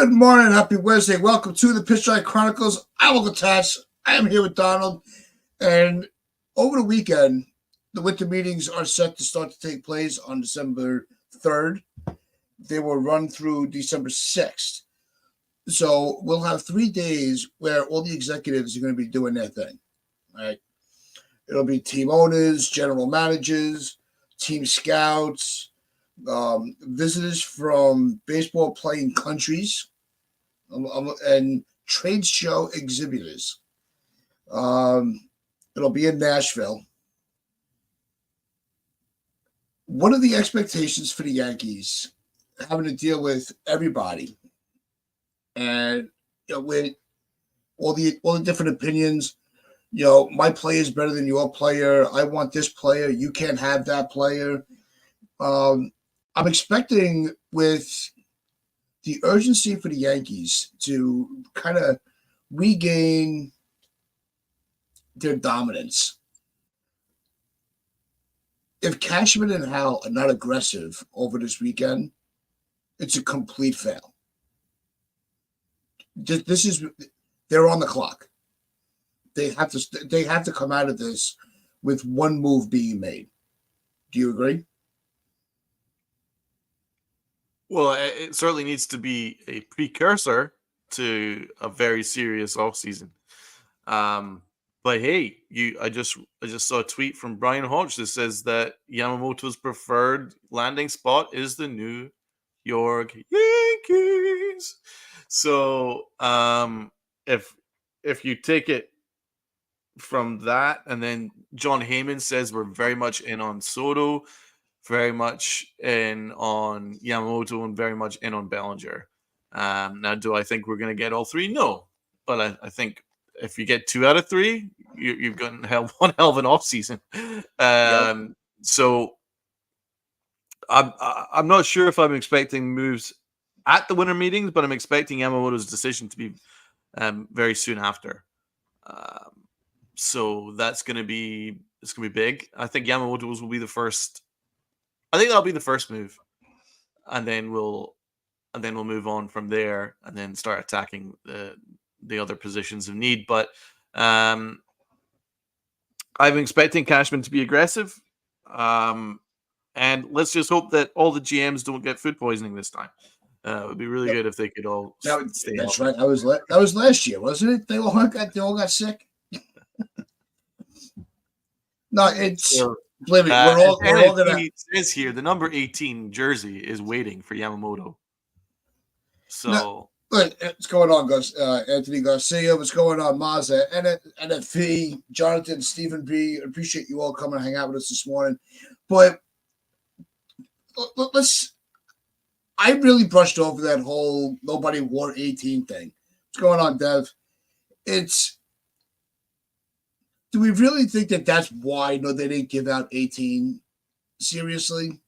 Good morning, happy Wednesday. Welcome to the Pitch Strike Chronicles. I'm Uncle Tash. I am here with Donald. And over the weekend, the winter meetings are set to start to take place on December 3rd. They will run through December 6th. So we'll have 3 days where all the executives are going to be doing their thing. Right? It'll be team owners, general managers, team scouts, visitors from baseball playing countries, and trade show exhibitors. It'll be in Nashville. What are the expectations for the Yankees having to deal with everybody and with all the different opinions? My player is better than your player. I want this player. You can't have that player. I'm expecting with the urgency for the Yankees to kind of regain their dominance. If Cashman and Hal are not aggressive over this weekend, it's a complete fail. They're on the clock. They have to come out of this with one move being made. Do you agree? Well, it certainly needs to be a precursor to a very serious offseason. But hey, I just saw a tweet from Brian Hodge that says that Yamamoto's preferred landing spot is the New York Yankees. So if you take it from that, and then John Heyman says we're very much in on Soto, very much in on Yamamoto, and very much in on Bellinger. Now, do I think we're going to get all three? No. But I think if you get 2 out of 3, you've gotten one hell of an offseason. Yep. So I'm not sure if I'm expecting moves at the winter meetings, but I'm expecting Yamamoto's decision to be very soon after. So it's going to be big. I think Yamamoto's will be the first. I think that'll be the first move, and then we'll move on from there, and then start attacking the other positions of need. But I'm expecting Cashman to be aggressive, and let's just hope that all the GMs don't get food poisoning this time. It would be really good if they could all stay That's healthy. right. That was last year, wasn't it? They all got sick. No, it's. Believe me, we're all gonna. It says here the number 18 jersey is waiting for Yamamoto. So, what's going on, Anthony Garcia? What's going on, Mazda, NFP, Jonathan, Stephen B? Appreciate you all coming and hang out with us this morning. But I really brushed over that whole nobody wore 18 thing. What's going on, Dev? Do we really think that that's why they didn't give out 18? Seriously?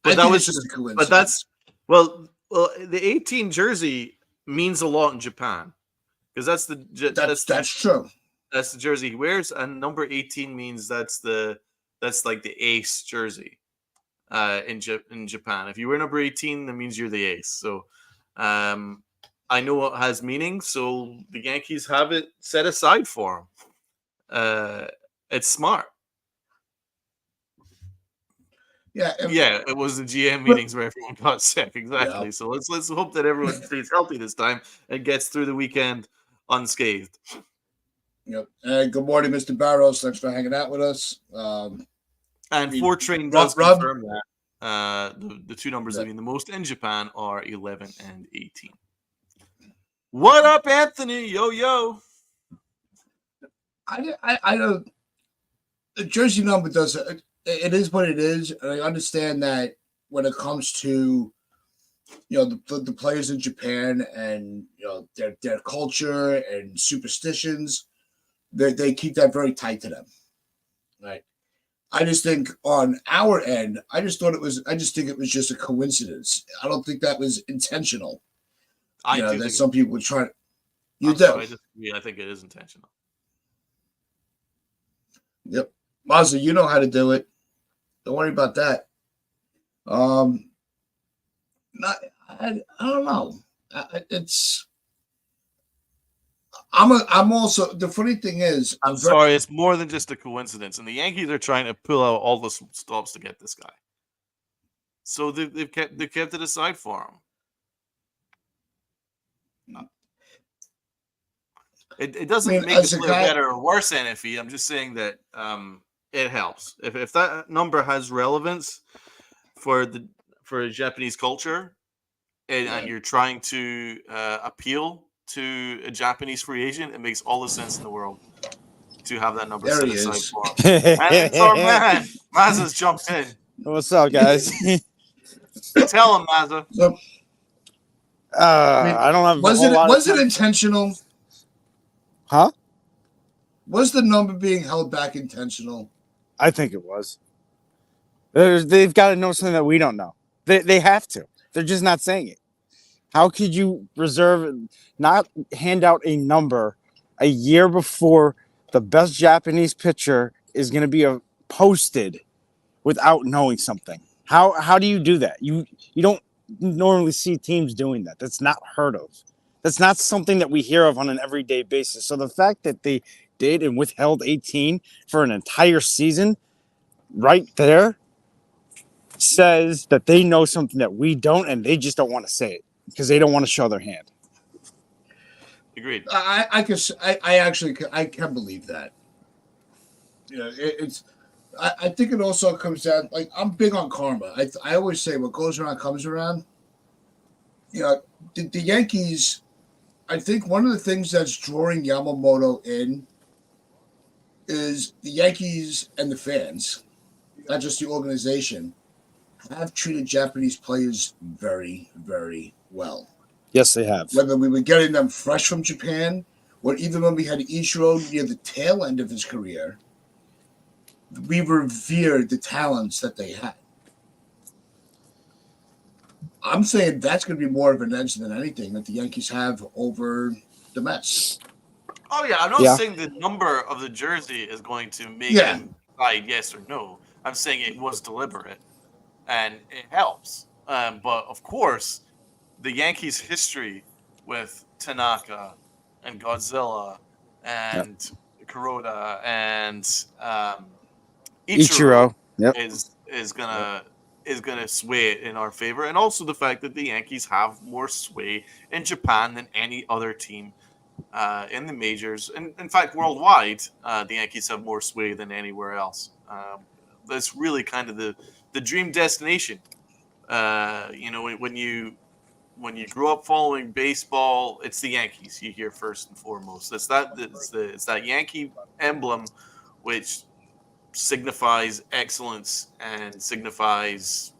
but that was just a coincidence. But the 18 jersey means a lot in Japan because that's true. That's the jersey he wears, and number 18 means that's like the ace jersey in Japan. If you wear number 18, that means you're the ace. So I know it has meaning, so the Yankees have it set aside for him. It's smart. Yeah, it was the GM meetings where everyone got sick. Exactly. Yeah. So let's hope that everyone stays healthy this time and gets through the weekend unscathed. Yep. Good morning, Mr. Barrows. Thanks for hanging out with us. And Fortrain does confirm that the 2 numbers that mean the most in Japan are 11 and 18. What up, Anthony? Yo. I don't. The jersey number does. It is what it is, and I understand that when it comes to the players in Japan and their culture and superstitions, they keep that very tight to them, right? I just think on our end, I just think it was just a coincidence. I don't think that was intentional. That some people would try. I think it is intentional. Yep. Mazda, you know how to do it. Don't worry about that. I don't know. It's. I'm also the funny thing is I'm sorry, it's more than just a coincidence, and the Yankees are trying to pull out all the stops to get this guy. So they've kept it aside for him. It doesn't make as the a player guy, better or worse, NFE. I'm just saying that it helps. If that number has relevance for the Japanese culture, and you're trying to appeal to a Japanese free agent, it makes all the sense in the world to have that number there set he aside is. for him. And it's our man, Mazza's jumped in. What's up, guys? Tell him, Mazza. So, I don't have a whole lot of was it time. intentional? Huh? Was the number being held back intentional? I think it was. They've got to know something that we don't know. They have to. They're just not saying it. How could you not hand out a number a year before the best Japanese pitcher is going to be posted without knowing something? How do you do that? You don't normally see teams doing that. That's not heard of. That's not something that we hear of on an everyday basis. So the fact that they did and withheld 18 for an entire season right there says that they know something that we don't, and they just don't want to say it because they don't want to show their hand. Agreed. I can believe that. You know, it's. I think it also comes down, like, I'm big on karma. I always say what goes around comes around. You know, the Yankees. I think one of the things that's drawing Yamamoto in is the Yankees and the fans, not just the organization, have treated Japanese players very, very well. Yes, they have. Whether we were getting them fresh from Japan, or even when we had Ichiro near the tail end of his career, we revered the talents that they had. I'm saying that's going to be more of an edge than anything that the Yankees have over the Mets. Oh yeah, I'm not saying the number of the jersey is going to make him decide yes or no. I'm saying it was deliberate, and it helps. But of course, the Yankees' history with Tanaka and Godzilla and Kuroda and Ichiro is gonna sway it in our favor, and also the fact that the Yankees have more sway in Japan than any other team in the majors, and in fact worldwide, the Yankees have more sway than anywhere else. That's really kind of the dream destination. When you grow up following baseball, it's the Yankees you hear first and foremost. It's that Yankee emblem, which signifies excellence and signifies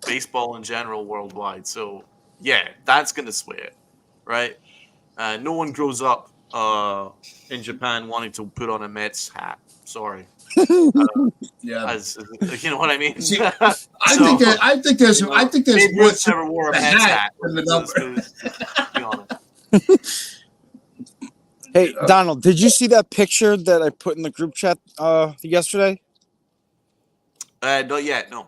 baseball in general worldwide. So yeah, that's gonna sway it, right? No one grows up in Japan wanting to put on a Mets hat. Sorry. As you know what I mean. See, I think there's more never wore a Mets hat than the number. Be honest. Hey, Donald, did you see that picture that I put in the group chat yesterday? Not yet, no.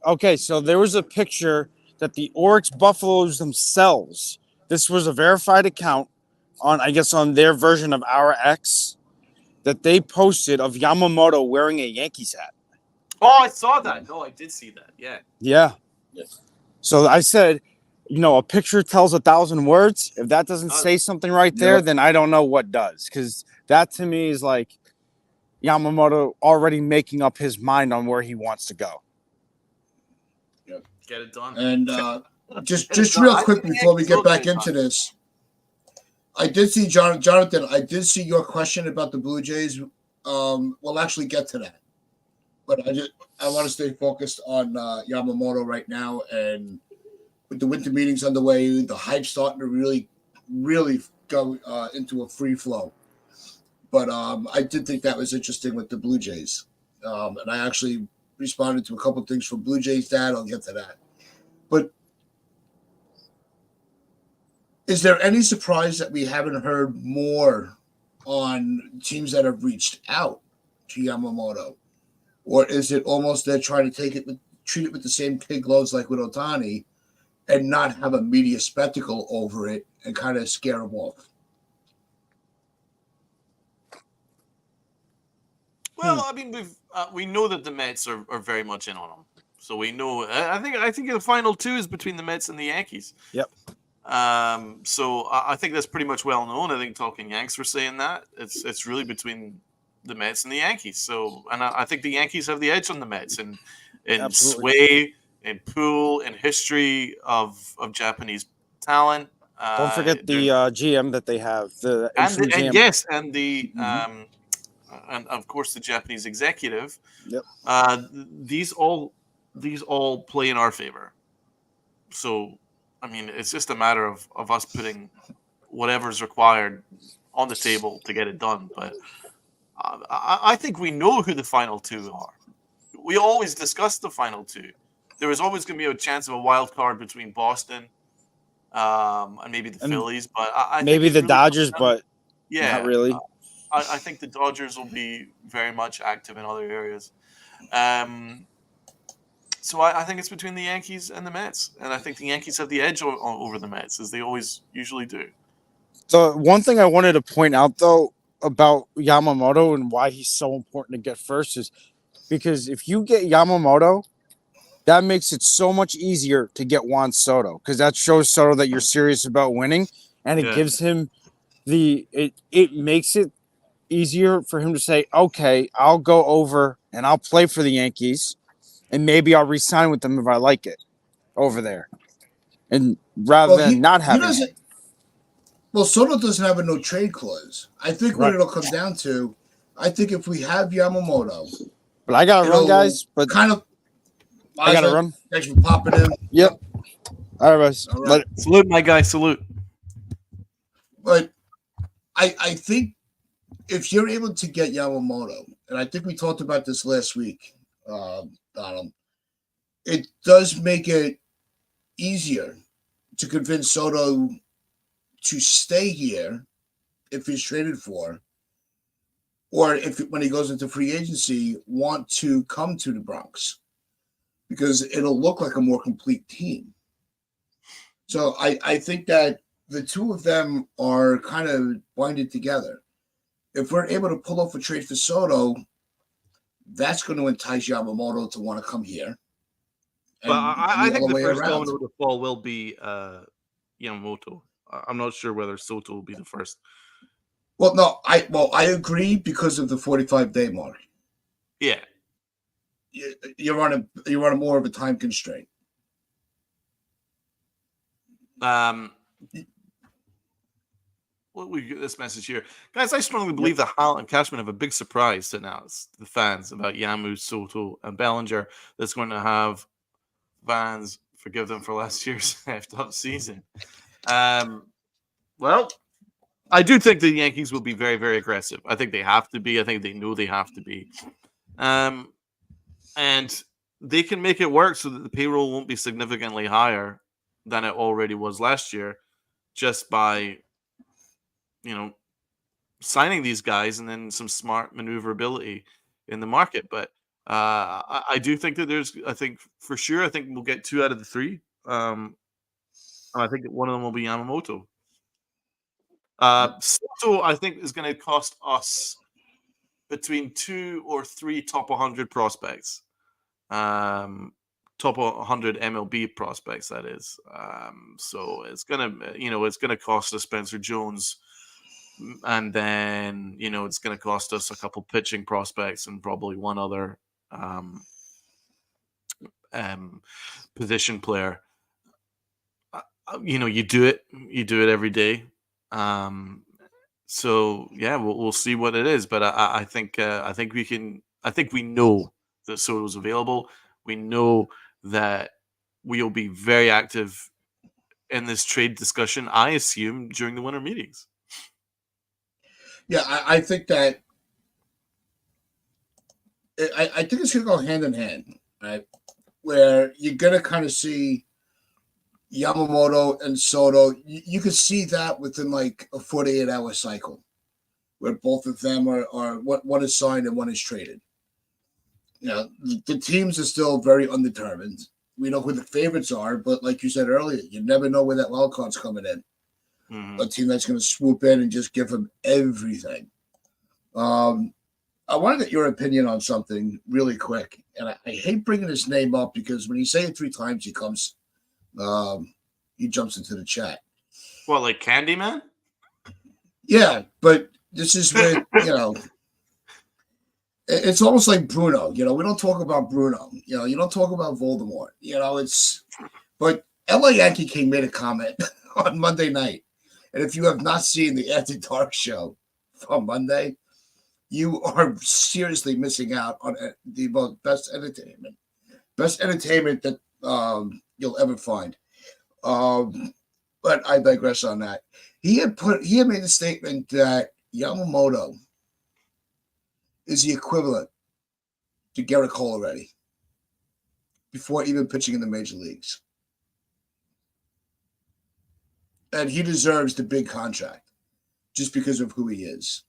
Okay, so there was a picture that the Oryx Buffaloes themselves, this was a verified account on their version of our X, that they posted of Yamamoto wearing a Yankees hat. Oh, I saw that. No, I did see that. Yeah. Yeah. Yes. So I said, a picture tells 1,000 words. If that doesn't say something right there, then I don't know what does. Because that to me is like Yamamoto already making up his mind on where he wants to go. Yep. Get it done. And just real quick before we get back into this, I did see Jonathan. I did see your question about the Blue Jays. We'll actually get to that, but I want to stay focused on Yamamoto right now, and with the winter meetings underway, the hype starting to really go into a free flow. But I did think that was interesting with the Blue Jays, and I actually responded to a couple of things from Blue Jays dad. I'll get to that, but. Is there any surprise that we haven't heard more on teams that have reached out to Yamamoto? Or is it almost they're trying to treat it with the same kid gloves like with Ohtani and not have a media spectacle over it and kind of scare them off. Well, I mean, we know that the Mets are very much in on him, so we know. I think the final two is between the Mets and the Yankees. Yep. So I think that's pretty much well known. I think Talking Yanks were saying that it's really between the Mets and the Yankees. So, and I think the Yankees have the edge on the Mets in Absolutely. sway, in pool, in history of Japanese talent. Don't forget the GM that they have, the interim GM. Yes, and the and of course the Japanese executive. Yep. These all play in our favor. So, I mean, it's just a matter of us putting whatever's required on the table to get it done. But I think we know who the final two are. We always discuss the final two. There is always going to be a chance of a wild card between Boston and maybe the Phillies, but I maybe think the really Dodgers, but yeah, not really. I think the Dodgers will be very much active in other areas. So I think it's between the Yankees and the Mets, and I think the Yankees have the edge over the Mets, as they always usually do. The one thing I wanted to point out, though, about Yamamoto and why he's so important to get first is because if you get Yamamoto, that makes it so much easier to get Juan Soto, because that shows Soto that you're serious about winning, and it gives him it makes it easier for him to say, okay, I'll go over and I'll play for the Yankees, and maybe I'll re-sign with them if I like it over there, and rather than not having it. Well, Soto doesn't have a no trade clause. I think what it'll come down to, I think if we have Yamamoto, but I gotta run, guys. But kind of, I gotta run. Thanks for popping in. Yep. All right, guys. All right. Salute, my guy. Salute. But I think if you're able to get Yamamoto, and I think we talked about this last week, Donald, it does make it easier to convince Soto to stay here if he's traded for, or if when he goes into free agency, want to come to the Bronx, because it'll look like a more complete team. So I think that the two of them are kind of binded together. If we're able to pull off a trade for Soto, that's going to entice Yamamoto to want to come here. But I think the first domino to fall will be Yamamoto. I'm not sure whether Soto will be the first. Well, no, I agree because of the 45-day mark. Yeah, you're on a more of a time constraint. Well, we get this message here, guys. I strongly believe that Hall and Cashman have a big surprise to announce to the fans about Yamu, Soto, and Bellinger. That's going to have fans forgive them for last year's effed-up season. Well, I do think the Yankees will be very, very aggressive. I think they have to be. I think they know they have to be. And they can make it work so that the payroll won't be significantly higher than it already was last year, just by, signing these guys and then some smart maneuverability in the market. But I do think that I think we'll get 2 out of the 3. And I think that one of them will be Yamamoto. Soto, I think, is going to cost us between 2 or 3 top 100 prospects. Top 100 MLB prospects, that is. So it's gonna cost us Spencer Jones, and then it's gonna cost us a couple pitching prospects and probably one other position player. You do it every day. So yeah, we'll see what it is, but I think we know that Soto's available. We know that we'll be very active in this trade discussion, I assume, during the winter meetings. Yeah, I think that I think it's going to go hand in hand, right? Where you're going to kind of see Yamamoto and Soto. You could see that within like a 48-hour cycle, where both of them are one is signed and one is traded. The teams are still very undetermined. we know who the favorites are, but like you said earlier, you never know where that wild card's coming in. Mhm. A team that's going to swoop in and just give him everything. I want to get your opinion on something really quick, and I hate bringing his name up because when you say it 3 times, he jumps into the chat. What, like Candyman? Yeah, but this is where it's almost like Bruno. We don't talk about Bruno. You don't talk about Voldemort. But LA Yankee King made a comment on Monday night, and if you have not seen the After Dark show on Monday, you are seriously missing out on the best entertainment that you'll ever find. But I digress on that. He had made a statement that Yamamoto is the equivalent to Garrett Cole already before even pitching in the major leagues. And he deserves the big contract just because of who he is.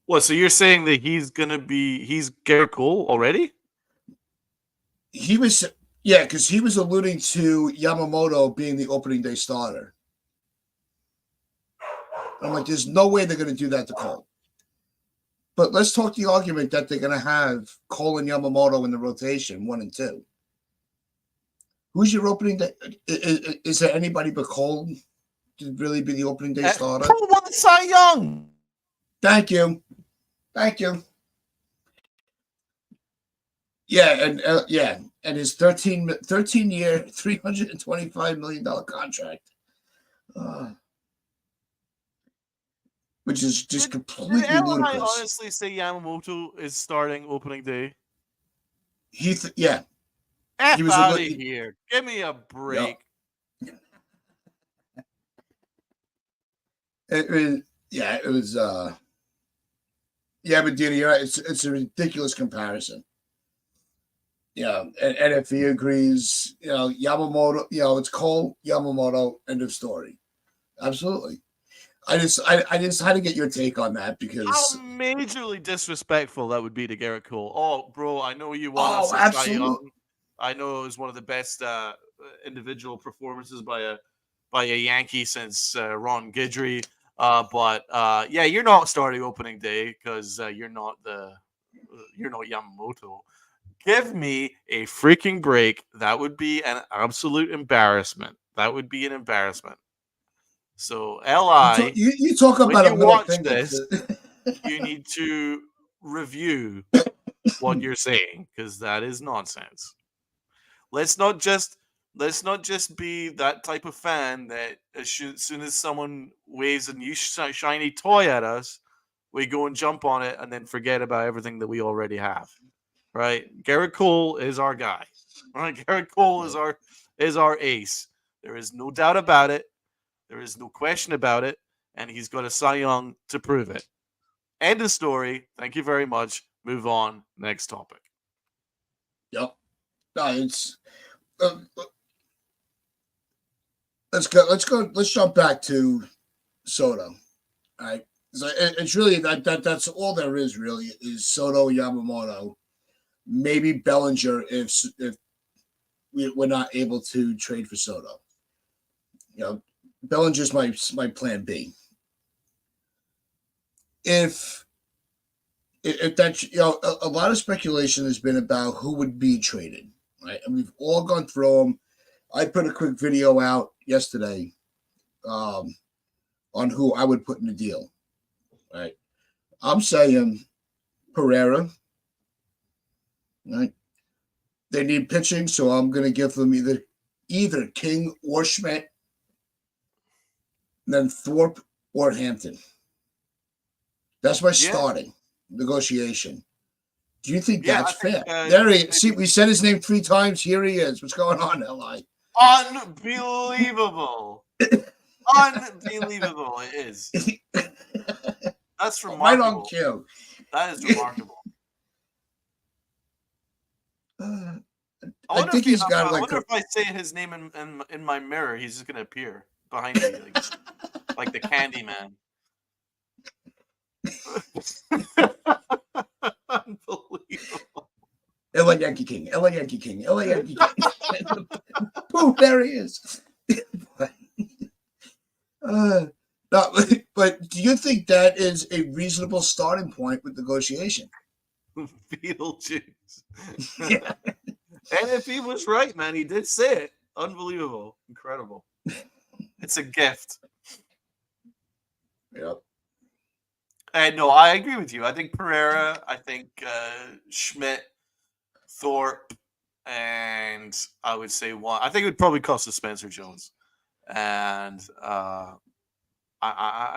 What, so you're saying that he's Garrett Cole already? He was, yeah, because he was alluding to Yamamoto being the opening day starter. I'm like, there's no way they're going to do that to Cole. But let's talk the argument that they're going to have Cole and Yamamoto in the rotation, 1 and 2. Who's your opening day? Is there anybody but Cole to really be the opening day starter? Cole won the Cy Young. Thank you. Yeah, and his 13-year, $325 million contract, which is just completely Did Ellen ludicrous. honestly say Yamamoto is starting opening day? Yeah. F He was out of here. Give me a break. It was. Yeah, but Dina, you're right. It's a ridiculous comparison. And if he agrees, Yamamoto, it's Cole, Yamamoto, end of story. Absolutely. I just had to get your take on that because how majorly disrespectful that would be to Garrett Cole. Oh, bro, I know you won us a Cy absolutely. Young. I know it was one of the best individual performances by a Yankee since Ron Guidry. But you're not starting opening day because you're not Yamamoto. Give me a freaking break. That would be an absolute embarrassment. That would be an embarrassment. So, Li, you talk about when a you little watch thing this, you need to review what you're saying because that is nonsense. Let's not just be that type of fan that as soon as someone waves a new shiny toy at us, we go and jump on it and then forget about everything that we already have. Right? Garrett Cole is our guy. Right? Garrett Cole is our ace. There is no doubt about it. There is no question about it, and he's got a Cy Young to prove it. End of story. Thank you very much. Move on. Next topic. Yep. No, it's. Let's go. Let's jump back to Soto. All right. So it's really that's all there is. Really, is Soto, Yamamoto, maybe Bellinger if we're not able to trade for Soto. Bellinger's my plan B. If that a lot of speculation has been about who would be traded, right? And we've all gone through them. I put a quick video out yesterday on who I would put in the deal. Right? I'm saying Pereira. Right? They need pitching, so I'm going to give them either King or Schmidt, then Thorpe or Hampton. That's my starting negotiation. Do you think that's fair? There he is. See, we said his name 3 times. Here he is. What's going on, Li? Unbelievable. Unbelievable it is. That's remarkable. Right on cue. That is remarkable. I think he's got I wonder if I say his name in my mirror, he's just going to appear behind me like the Candyman. Unbelievable. LA Yankee King, LA Yankee King, LA Yankee King. Boom, there he is. No, but do you think that is a reasonable starting point with negotiation? Beetlejuice. Yeah. And if he was right, man, he did say it. Unbelievable. Incredible. It's a gift. Yep. And no, I agree with you. I think Pereira, I think Schmidt, Thorpe, and I would say one. I think it would probably cost us Spencer Jones. And I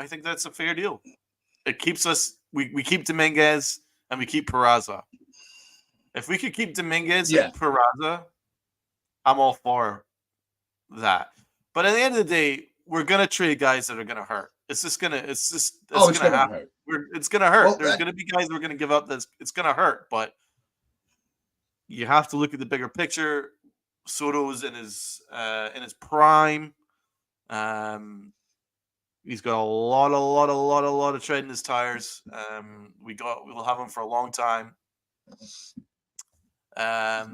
think that's a fair deal. It keeps us, we keep Dominguez and we keep Peraza. If we could keep Dominguez Yeah. and Peraza, I'm all for that. But at the end of the day, we're gonna trade guys that are gonna hurt. It's It's gonna gonna happen. hurt. It's gonna hurt. Well, There's gonna be guys we're gonna give up. It's gonna hurt, but you have to look at the bigger picture. Soto's in his prime. He's got a lot of tread in his tires. We'll have him for a long time.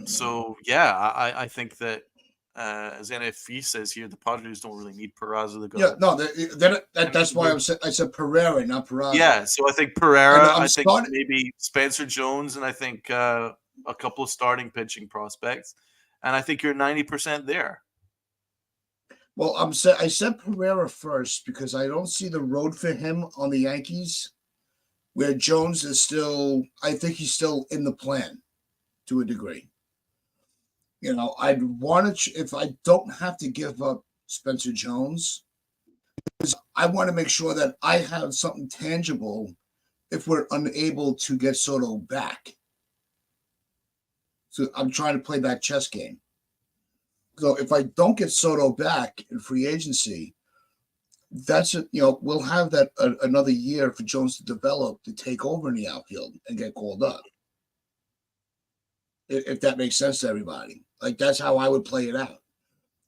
So yeah, I think that as NFE says here, the Padres don't really need Peraza to go. Yeah, no, that's why I said Pereira, not Peraza. Yeah, so I think Pereira, I'm I think maybe Spencer Jones, and I think a couple of starting pitching prospects, and I think you're 90% there. Well, I said Pereira first because I don't see the road for him on the Yankees, where Jones is still. I think he's still in the plan to a degree. You know, I'd want to if I don't have to give up Spencer Jones, because I want to make sure that I have something tangible if we're unable to get Soto back. So I'm trying to play that chess game. So if I don't get Soto back in free agency, that's it. You know, we'll have that another year for Jones to develop to take over in the outfield and get called up. If that makes sense to everybody, like that's how I would play it out.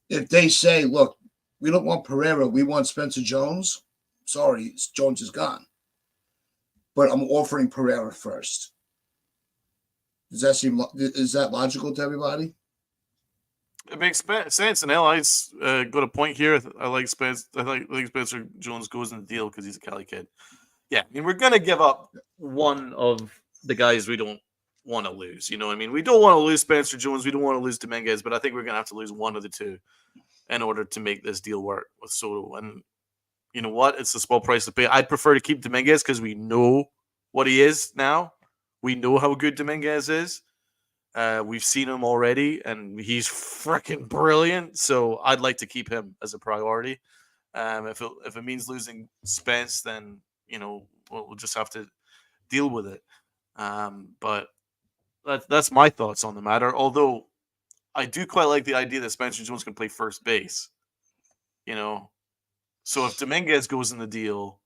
If they say, "Look, we don't want Pereira, we want Spencer Jones," sorry, Jones is gone. But I'm offering Pereira first. Does that is that logical to everybody? It makes sense, and LI's got a point here. I like Spencer. I like Spencer Jones goes in the deal because he's a Cali kid. Yeah, I mean we're gonna give up one of the guys we don't want to lose. You know what I mean? We don't want to lose Spencer Jones. We don't want to lose Dominguez, but I think we're gonna have to lose one of the two in order to make this deal work with Soto. And you know what? It's a small price to pay. I'd prefer to keep Dominguez because we know what he is now. We know how good Dominguez is. We've seen him already, and he's freaking brilliant. So I'd like to keep him as a priority. If it means losing Spence, then you know we'll just have to deal with it. But that's my thoughts on the matter. Although I do quite like the idea that Spencer Jones can play first base. You know, so if Dominguez goes in the deal,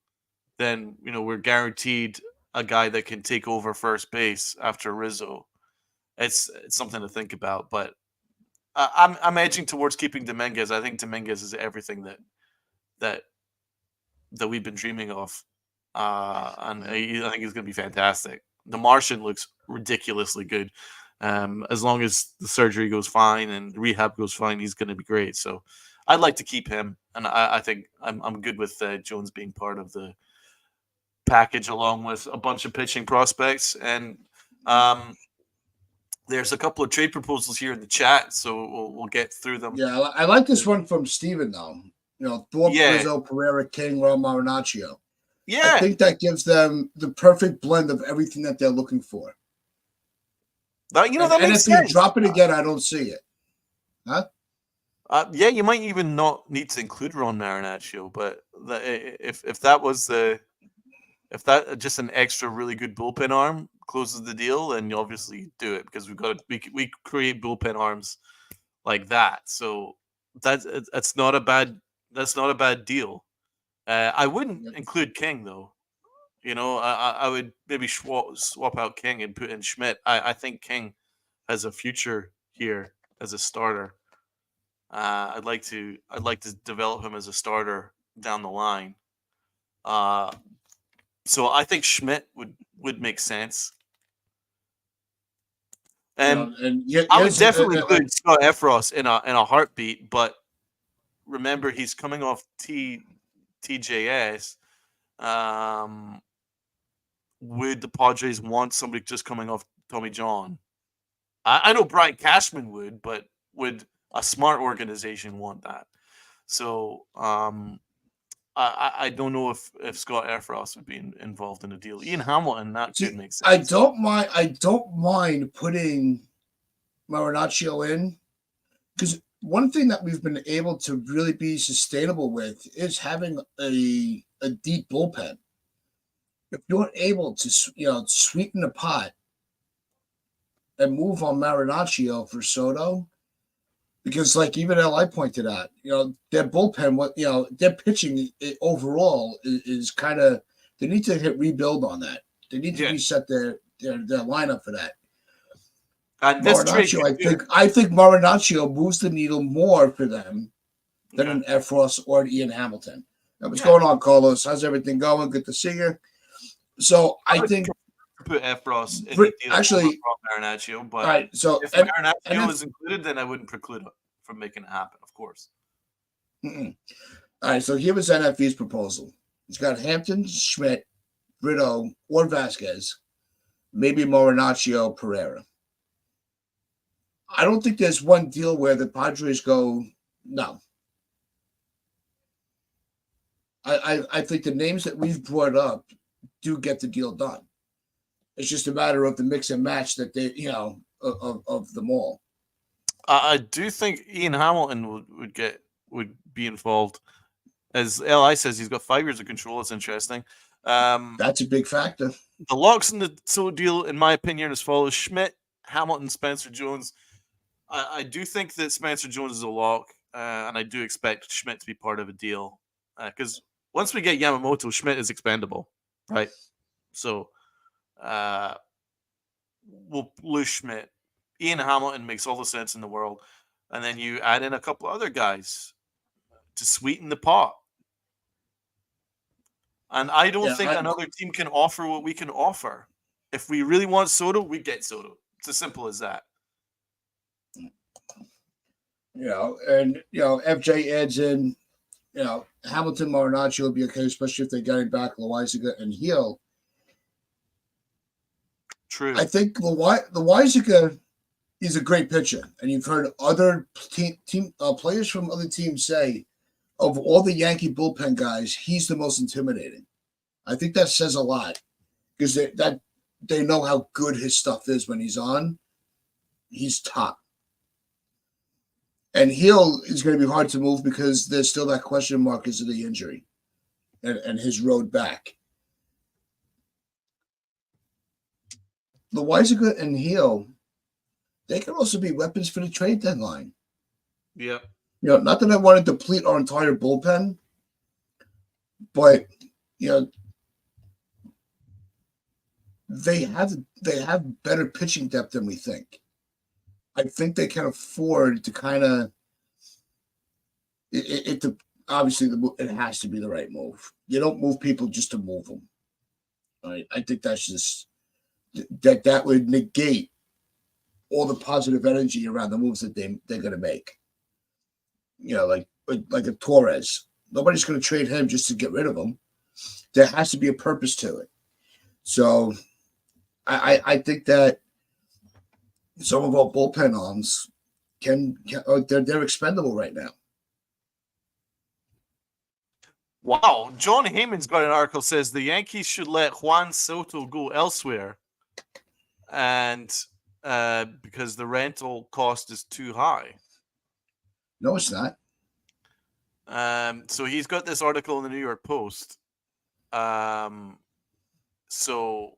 then you know we're guaranteed a guy that can take over first base after Rizzo. It's something to think about, but I'm edging towards keeping Dominguez. I think Dominguez is everything that we've been dreaming of, and I think he's going to be fantastic. The Martian looks ridiculously good. As long as the surgery goes fine and the rehab goes fine, he's going to be great. So I'd like to keep him, and I think I'm good with Jones being part of the package along with a bunch of pitching prospects and. There's a couple of trade proposals here in the chat, so we'll get through them. Yeah, I like this one from Steven, though. You know, Thorpe, Rizzo, Pereira, King, Ron Marinaccio. Yeah. I think that gives them the perfect blend of everything that they're looking for. That makes sense. And if you drop it again, I don't see it. Huh? Yeah, you might even not need to include Ron Marinaccio, but if that was if that just an extra really good bullpen arm closes the deal, then you obviously do it because we create bullpen arms like that. So that's not a bad deal. I wouldn't include King though. You know, I would maybe swap out King and put in Schmidt. I think King has a future here as a starter. I'd like to develop him as a starter down the line. So I think Schmidt would make sense. And yeah, I would definitely include Scott Efros in a heartbeat, but remember he's coming off TJS. Would the Padres want somebody just coming off Tommy John? I know Brian Cashman would, but would a smart organization want that? So I don't know if Scott Efros would be involved in a deal. Ian Hamilton, that could make sense. I don't mind putting Marinaccio in, because one thing that we've been able to really be sustainable with is having a deep bullpen. If you're able to sweeten the pot and move on Marinaccio for Soto, because like even LI pointed out, their bullpen, their pitching overall is kind of, they need to rebuild on that. They need to reset their lineup for that. And Marinaccio, I think Marinaccio moves the needle more for them than an Efros or an Ian Hamilton. What's going on, Carlos? How's everything going? Good to see you. So I think put Efros in the deal actually Marinaccio, but all right, so if Marinaccio is included, then I wouldn't preclude it from making it happen, of course. All right, so here was NFV's proposal. It's got Hampton, Schmidt, Brito, or Vasquez, maybe Marinaccio, Pereira. I don't think there's one deal where the Padres go, no. I think the names that we've brought up do get the deal done. It's just a matter of the mix and match that they, of them all. I do think Ian Hamilton would be involved. As Li says, he's got 5 years of control. That's interesting. That's a big factor. The locks in the Soto deal, in my opinion, as follows: Schmidt, Hamilton, Spencer Jones. I do think that Spencer Jones is a lock, and I do expect Schmidt to be part of a deal, because once we get Yamamoto, Schmidt is expendable, right? So we'll lose Schmidt. Ian Hamilton makes all the sense in the world, and then you add in a couple other guys to sweeten the pot. And I don't think another team can offer what we can offer. If we really want Soto, we get Soto. It's as simple as that. FJ adds in, Hamilton, Marinaccio will be okay, especially if they're getting back Loizaga and Heel. True. I think Loizaga is a great pitcher, and you've heard other team players from other teams say, of all the Yankee bullpen guys, he's the most intimidating. I think that says a lot, because they know how good his stuff is when he's on. He's top. And Heel is going to be hard to move because there's still that question mark because of the injury and his road back. Loizaga and Heel, they can also be weapons for the trade deadline. Yeah. Not that I want to deplete our entire bullpen, but they have better pitching depth than we think. I think they can afford to kind of obviously it has to be the right move. You don't move people just to move them. Right? I think that's just that would negate all the positive energy around the moves that they're going to make. Like a Torres. Nobody's going to trade him just to get rid of him. There has to be a purpose to it. So I think that some of our bullpen arms they're expendable right now. Wow. John Heyman's got an article says the Yankees should let Juan Soto go elsewhere, and because the rental cost is too high. No, it's not. So he's got this article in the New York Post. So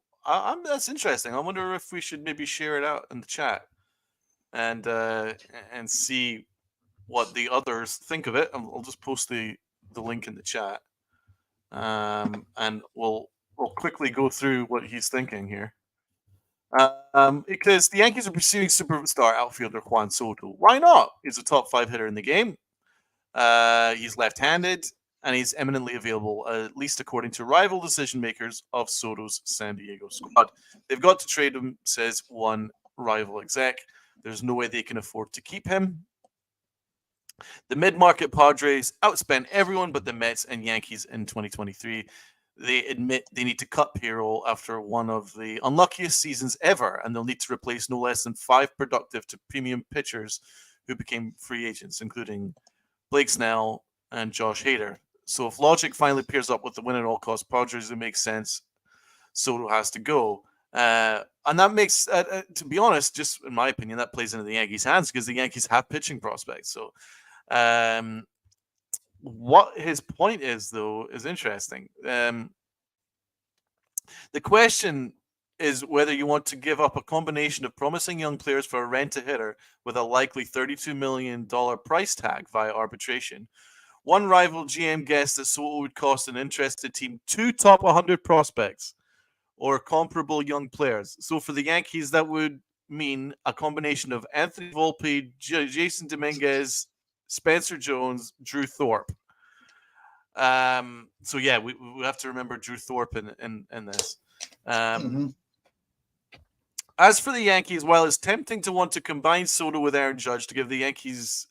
that's interesting. I wonder if we should maybe share it out in the chat and see what the others think of it. I'll just post the link in the chat, and we'll quickly go through what he's thinking here. Because the Yankees are pursuing superstar outfielder Juan Soto. Why not? He's a top 5 hitter in the game. He's left-handed, and he's eminently available, at least according to rival decision makers of Soto's San Diego squad. They've got to trade him, says one rival exec. There's no way they can afford to keep him. The mid-market Padres outspent everyone but the Mets and Yankees in 2023. They admit they need to cut payroll after one of the unluckiest seasons ever, and they'll need to replace no less than 5 productive to premium pitchers who became free agents, including Blake Snell and Josh Hader. So if logic finally pairs up with the win at all cost Padres, it makes sense. Soto has to go. And that makes, to be honest, just in my opinion, that plays into the Yankees' hands because the Yankees have pitching prospects. So what his point is, though, is interesting. The question is whether you want to give up a combination of promising young players for a rent-a-hitter with a likely $32 million price tag via arbitration. One rival GM guessed that Soto would cost an interested team 2 top 100 prospects or comparable young players. So for the Yankees, that would mean a combination of Anthony Volpe, Jason Dominguez, Spencer Jones, Drew Thorpe. So yeah, we have to remember Drew Thorpe in this. As for the Yankees, while it's tempting to want to combine Soto with Aaron Judge to give the Yankees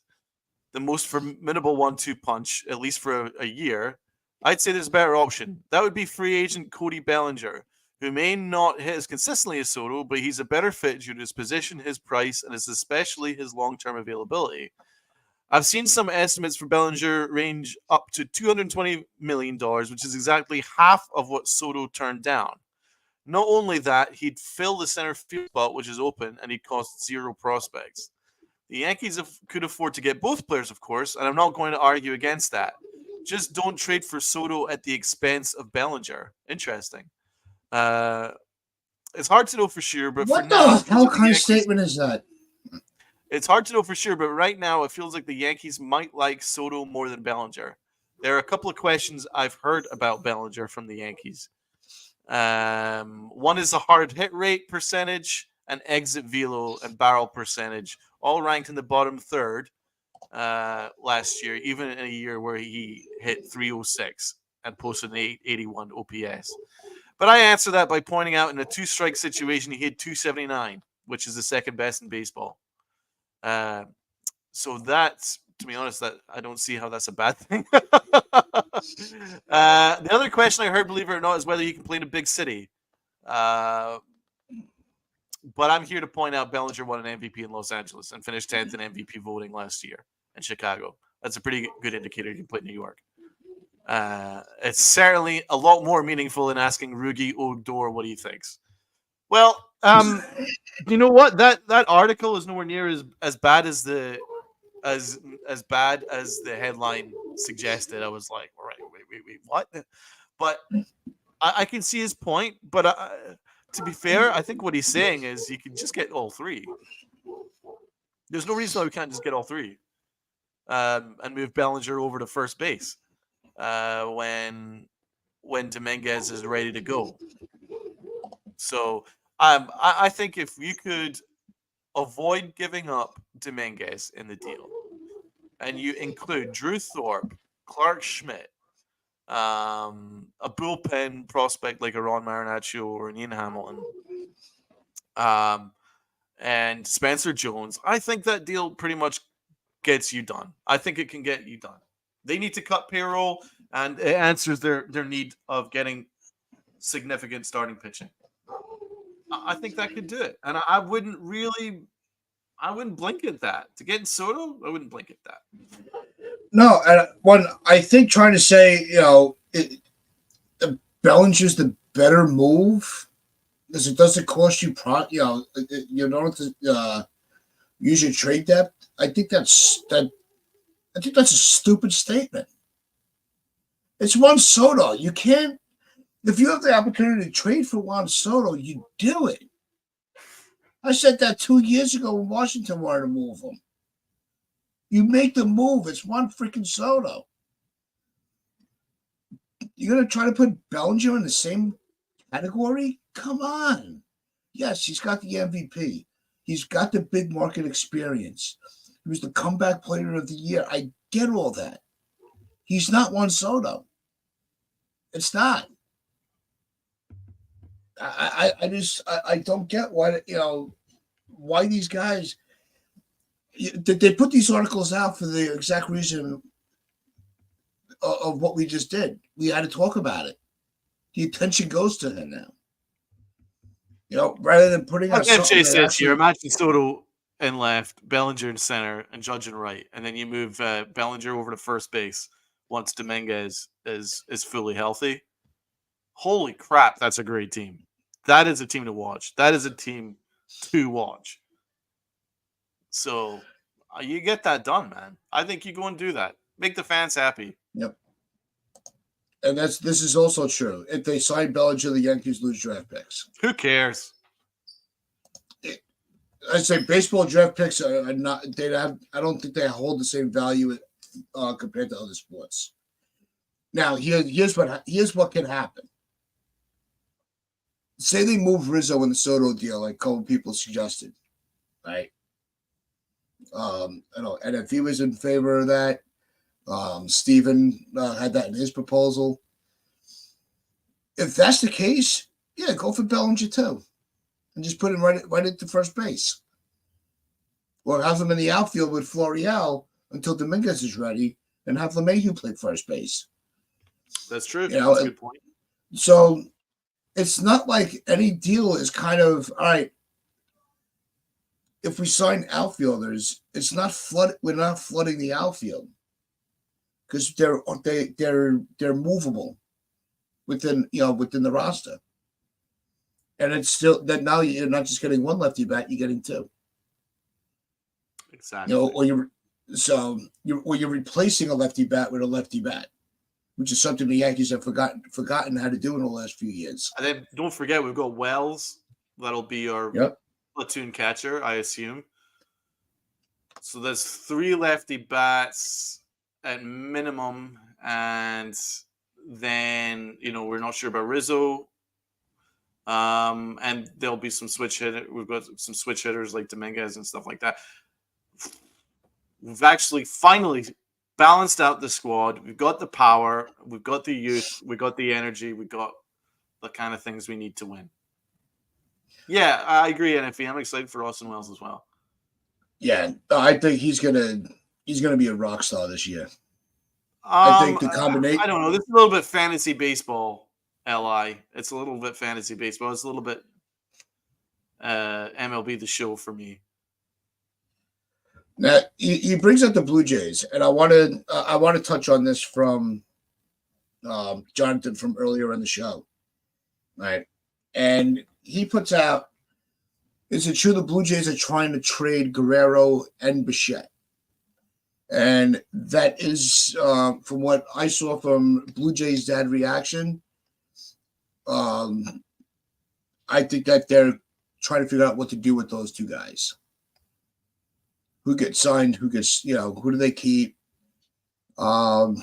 the most formidable 1-2 punch, at least for a year, I'd say there's a better option. That would be free agent Cody Bellinger, who may not hit as consistently as Soto, but he's a better fit due to his position, his price, and especially his long-term availability. I've seen some estimates for Bellinger range up to $220 million, which is exactly half of what Soto turned down. Not only that, he'd fill the center field spot, which is open, and he'd cost 0 prospects. The Yankees could afford to get both players, of course, and I'm not going to argue against that. Just don't trade for Soto at the expense of Bellinger. Interesting. It's hard to know for sure, but what for now, the hell kind of statement is that? It's hard to know for sure, but right now it feels like the Yankees might like Soto more than Bellinger. There are a couple of questions I've heard about Bellinger from the Yankees. One is a hard hit rate percentage, and exit velo and barrel percentage, all ranked in the bottom third last year, even in a year where he hit 306 and posted an 881 OPS. But I answer that by pointing out in a 2-strike situation, he hit 279, which is the second best in baseball. So that's, to be honest, that I don't see how that's a bad thing. The other question I heard, believe it or not, is whether he can play in a big city. But I'm here to point out Bellinger won an MVP in Los Angeles and finished 10th in MVP voting last year in Chicago. That's a pretty good indicator he can play in New York. It's certainly a lot more meaningful than asking Rugi Odor what he thinks. Well, you know what? That article is nowhere near as bad as the headline suggested. I was like, all right, wait, what? But I can see his point. But to be fair, I think what he's saying is you can just get all 3. There's no reason why we can't just get all 3 and move Bellinger over to first base when Dominguez is ready to go. So I think if you could avoid giving up Dominguez in the deal, and you include Drew Thorpe, Clark Schmidt, a bullpen prospect like a Ron Marinaccio or an Ian Hamilton, and Spencer Jones, I think that deal pretty much gets you done. I think it can get you done. They need to cut payroll, and it answers their need of getting significant starting pitching. I think that could do it. And I wouldn't blink at that. To get in Soto, I wouldn't blink at that. No, and I think trying to say, Bellinger's the better move because it doesn't cost you, you don't have to use your trade depth. I think that's a stupid statement. It's Juan Soto. You can't. If you have the opportunity to trade for Juan Soto, you do it. I said that 2 years ago when Washington wanted to move him. You make the move. It's Juan freaking Soto. You're going to try to put Bellinger in the same category? Come on. Yes, he's got the MVP. He's got the big market experience. He was the comeback player of the year. I get all that. He's not Juan Soto. It's not. I don't get why why these guys. They put these articles out for the exact reason of what we just did. We had to talk about it. The attention goes to him now. Rather than putting out Like something MJ that said actually. here, imagine Soto in left, Bellinger in center, and Judge in right, and then you move Bellinger over to first base once Dominguez is fully healthy. Holy crap, that's a great team. That is a team to watch. That is a team to watch. So you get that done, man. I think you go and do that. Make the fans happy. Yep. And this is also true. If they sign Bellinger, the Yankees lose draft picks. Who cares? I say baseball draft picks are not. I don't think they hold the same value compared to other sports. Now here's what can happen. Say they move Rizzo in the Soto deal, like a couple people suggested, right? I know, and if he was in favor of that, Steven had that in his proposal. If that's the case, yeah, go for Bellinger too, and just put him right into first base, or have him in the outfield with Florial until Dominguez is ready, and have LeMahieu play first base. That's true. That's a good point. So it's not like any deal is kind of all right. If we sign outfielders, it's not flood. We're not flooding the outfield because they're movable within the roster, and it's still that now you're not just getting one lefty bat, you're getting two. Exactly. Or you're replacing a lefty bat with a lefty bat, which is something the Yankees have forgotten how to do in the last few years. And then don't forget we've got Wells. That'll be our platoon catcher, I assume. So there's 3 lefty bats at minimum, and then we're not sure about Rizzo. And there'll be some switch hitter. We've got some switch hitters like Dominguez and stuff like that. We've actually finally balanced out the squad. We've got the power. We've got the youth. We've got the energy. We've got the kind of things we need to win. Yeah, I agree, NFE. I'm excited for Austin Wells as well. Yeah, I think he's gonna be a rock star this year. I think the combination. I don't know. This is a little bit fantasy baseball, Li. It's a little bit fantasy baseball. It's a little bit MLB The Show for me. Now he brings up the Blue Jays, and I want to touch on this from Jonathan from earlier in the show, right? And he puts out, is it true the Blue Jays are trying to trade Guerrero and Bichette? And that is, from what I saw from Blue Jays' dad reaction, I think that they're trying to figure out what to do with those two guys. Who gets signed, who do they keep? But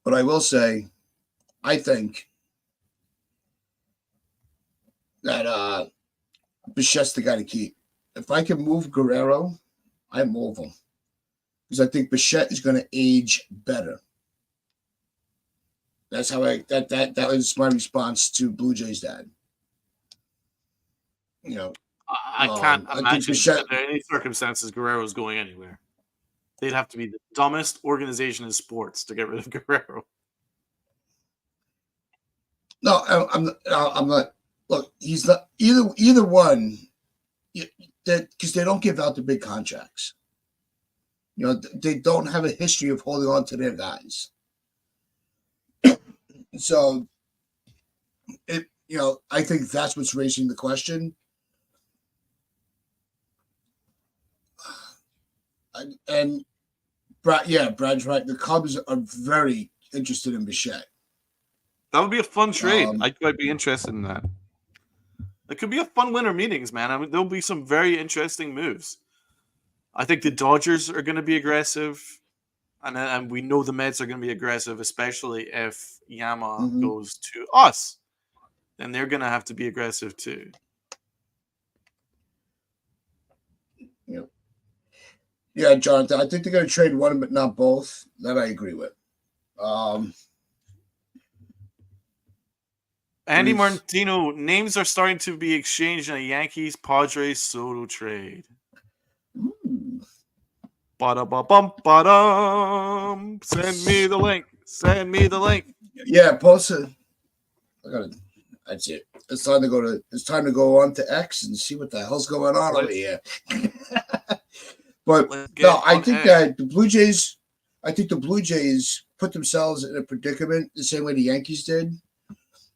I will say, I think that Bichette's the guy to keep. If I can move Guerrero, I move him. Because I think Bichette is going to age better. That's how that was my response to Blue Jays' dad. I can't imagine under any circumstances Guerrero's going anywhere. They'd have to be the dumbest organization in sports to get rid of Guerrero. No, I'm not. Look, he's not either one. Because they don't give out the big contracts. They don't have a history of holding on to their guys. So, I think that's what's raising the question. And Brad's right. The Cubs are very interested in Bichette. That would be a fun trade. I'd be interested in that. It could be a fun winter meetings, man. I mean, there'll be some very interesting moves. I think the Dodgers are going to be aggressive, and we know the Mets are going to be aggressive, especially if Yama goes to us. Then they're going to have to be aggressive too. Yep. Yeah, Jonathan, I think they're going to trade one, but not both. That I agree with. Andy Please. Martino, names are starting to be exchanged in a Yankees Padres Soto trade. Ooh. Ba-da-ba-bum, ba-dum. Send me the link. Send me the link. Yeah, post it. That's it. It's time to go to. It's time to go on to X and see what the hell's going on over here. But Let's get no, I on think X. that the Blue Jays. I think the Blue Jays put themselves in a predicament the same way the Yankees did,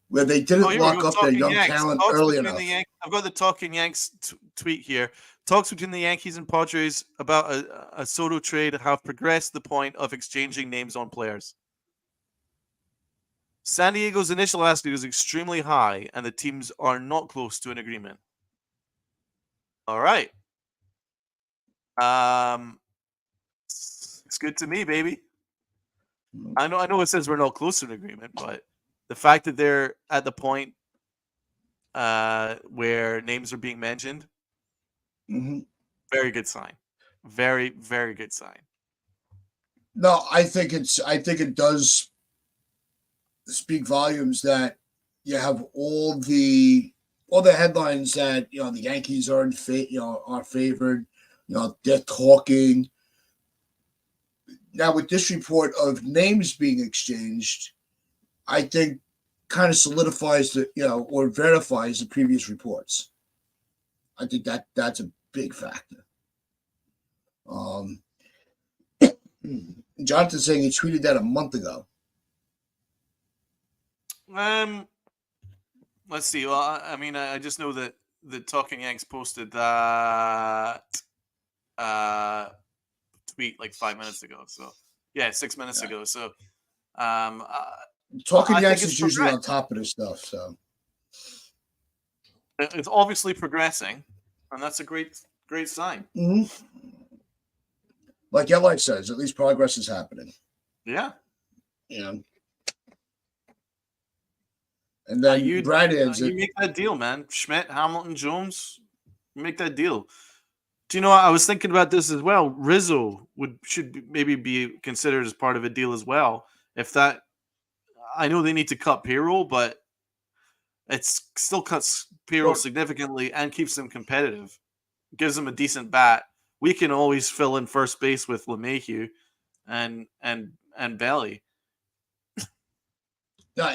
where they didn't Oh, here we lock go. up their Talking young Yanks. talent Talks early between enough. the Yankees. I've got the Talking Yanks tweet here. Talks between the Yankees and Padres about a Soto trade have progressed to the point of exchanging names on players. San Diego's initial asking was extremely high, and the teams are not close to an agreement. All right. It's good to me, baby. I know it says we're not close to an agreement, but the fact that they're at the point where names are being mentioned, Mm-hmm. very good sign. Very, very good sign. No, I think it does speak volumes that you have all the headlines that the Yankees are are favored. They're talking now with this report of names being exchanged. I think kind of solidifies or verifies the previous reports. I think that's a big factor. Jonathan saying he tweeted that a month ago. Let's see. Well, I mean, I just know that the Talking Yanks posted that tweet like 5 minutes ago. So yeah, 6 minutes ago. So Talking I think Yanks it's is usually progressed. on top of this stuff, so It's obviously progressing, and that's a great sign. mm-hmm. Like Eli says, at least progress is happening. Yeah. And then You Brad ends it. make that deal, man. Schmidt, Hamilton, Jones, you make that deal. Do you know? I was thinking about this as well. Rizzo should maybe be considered as part of a deal as well. If that, I know they need to cut payroll, but it still cuts payroll significantly and keeps them competitive. Gives them a decent bat. We can always fill in first base with LeMahieu and Bailey. No,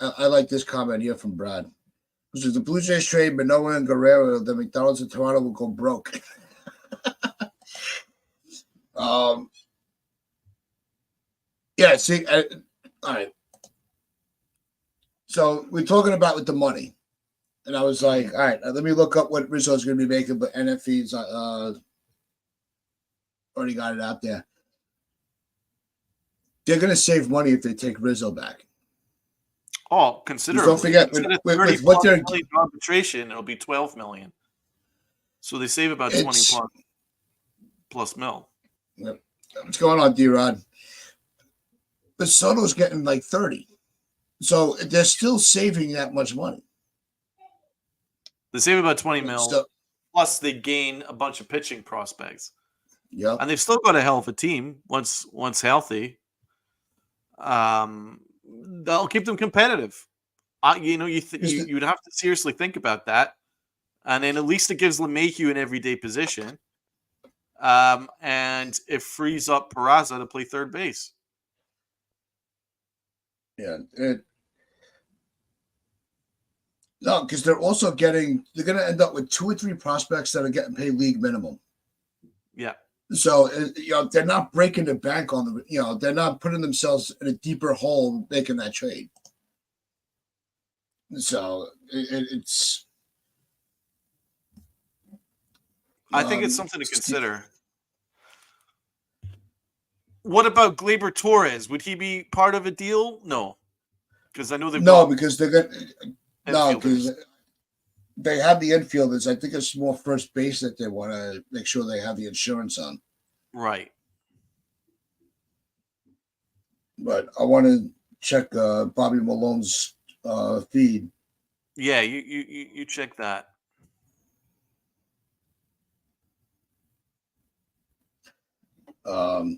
I like this comment here from Brad. Because if the Blue Jays trade Manoah and Guerrero, the McDonald's in Toronto will go broke. Yeah, see, all right. So we're talking about with the money. And I was like, all right, let me look up what Rizzo's going to be making, but NFE's already got it out there. They're going to save money if they take Rizzo back. Oh, considerably. Don't forget with what they're arbitration, it'll be $12 million. So they save about 20 plus mil. Yep. What's going on, D-Rod? But Soto's getting like 30. So they're still saving that much money. They save about 20 mil. Plus they gain a bunch of pitching prospects. Yeah. And they've still got a hell of a team once healthy. That'll keep them competitive. You'd have to seriously think about that. And then at least it gives LeMahieu an everyday position. And it frees up Peraza to play third base. Yeah. No, because they're going to end up with 2 or 3 prospects that are getting paid league minimum. Yeah. So, they're not breaking the bank on they're not putting themselves in a deeper hole making that trade. So, it's. I think it's something to consider. What about Gleyber Torres? Would he be part of a deal? No. Because I know they've because they're going to. Because they have the infielders. I think it's more first base that they want to make sure they have the insurance on. Right. But I want to check Bobby Malone's feed. Yeah, you check that. I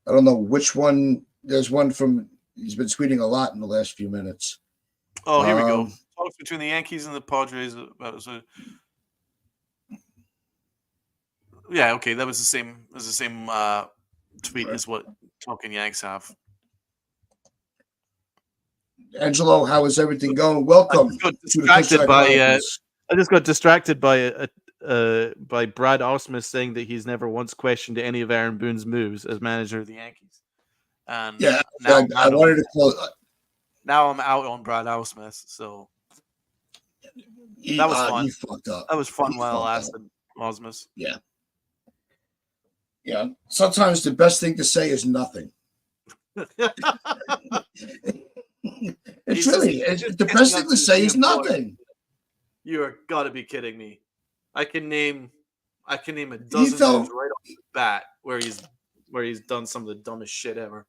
don't know which one There's one from. He's been tweeting a lot in the last few minutes. Oh, here we go. Talks between the Yankees and the Padres. Yeah, okay, that was the same. It was the same tweet as what Talking Yanks have. Angelo, how is everything going? Welcome I just to the got Pitch distracted by Chronicles. I just got distracted by Brad Ausmus saying that he's never once questioned any of Aaron Boone's moves as manager of the Yankees. And Yeah, now I wanted to close. Now I'm out on Brad Ausmus, so that was fun. He fucked up. That was fun He while it fucked lasted, Ausmus. Yeah. Yeah. Sometimes the best thing to say is nothing. It's really the best thing to say is nothing. You are gotta be kidding me. I can name a dozen moves right off the bat where he's done some of the dumbest shit ever.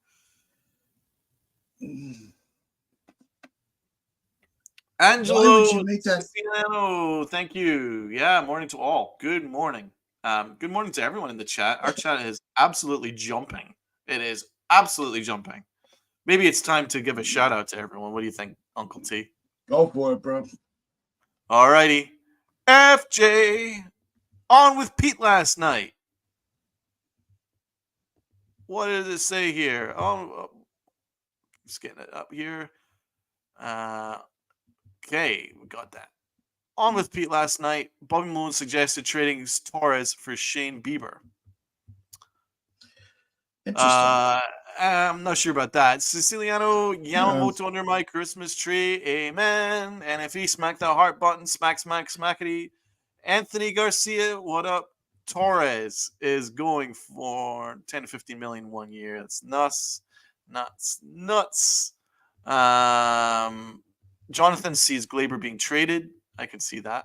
Angelo Siciliano, thank you. Yeah, morning to all. Good morning. Good morning to everyone in the chat. Our chat is absolutely jumping. It is absolutely jumping. Maybe it's time to give a shout out to everyone. What do you think, Uncle T? Go for it, bro. All righty. FJ on with Pete last night. What does it say here? Oh, just getting it up here. Okay, we got that. On with Pete last night. Bobby Malone suggested trading Torres for Shane Bieber. Interesting. I'm not sure about that. Siciliano Yamamoto under my Christmas tree. Amen. And if he smacked that heart button, smackety. Anthony Garcia, what up? Torres is going for 10 to 15 million 1 year. That's nuts. Jonathan sees Glaber being traded. I can see that.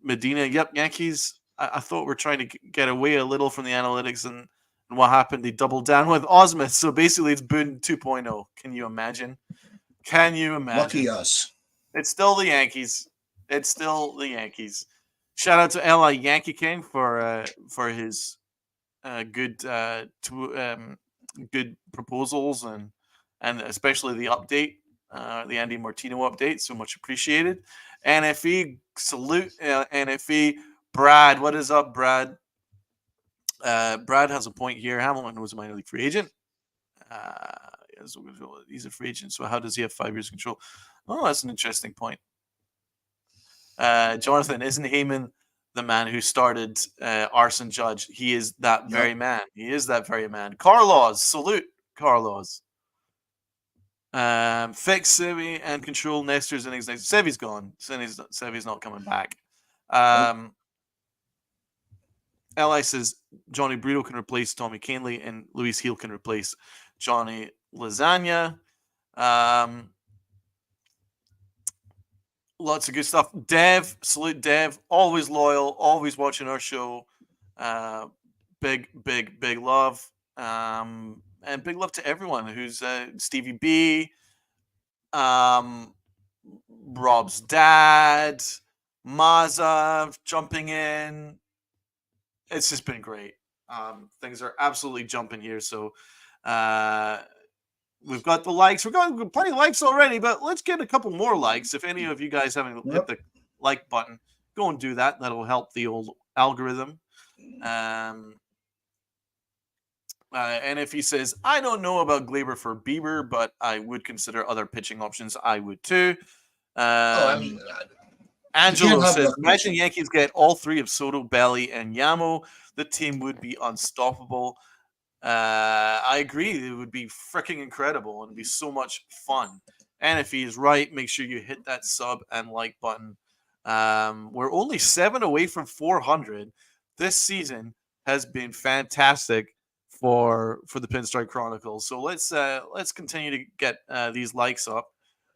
Medina, yep, Yankees. I thought we're trying to get away a little from the analytics, and what happened? They doubled down with Ausmus. So basically, it's Boone 2.0. Can you imagine? Lucky us. It's still the Yankees. Shout out to L.I. Yankee King for his good proposals and especially the update, the Andy Martino update. So much appreciated. NFE salute. NFE Brad. What is up, Brad? Brad has a point here. Hamilton was a minor league free agent. He's a free agent. So how does he have 5 years control? Oh, that's an interesting point. Jonathan, isn't Heyman the man who started Arson Judge? He is that very man. Carlos, salute, Carlos. Fix Sevi and control Nestor's innings next. Sevi's gone. Sevi's not coming back. Li says Johnny Brito can replace Tommy Canley and Luis Heel can replace Johnny Lasagna. Lots of good stuff. Dev, salute Dev. Always loyal. Always watching our show. Big love. And big love to everyone who's Stevie B, Rob's dad, Mazza jumping in. It's just been great. Things are absolutely jumping here. So we've got the likes. We've got plenty of likes already, but let's get a couple more likes. If any of you guys haven't hit the like button, go and do that. That'll help the old algorithm. And if he says, I don't know about Glaber for Bieber, but I would consider other pitching options. I would too. Angelo says, imagine Yankees get all three of Soto, Belly, and Yamo. The team would be unstoppable. I agree. It would be freaking incredible and be so much fun. And if he is right, make sure you hit that sub and like button. We're only 7 away from 400. This season has been fantastic for the Pinstripe Chronicles. So let's continue to get these likes up.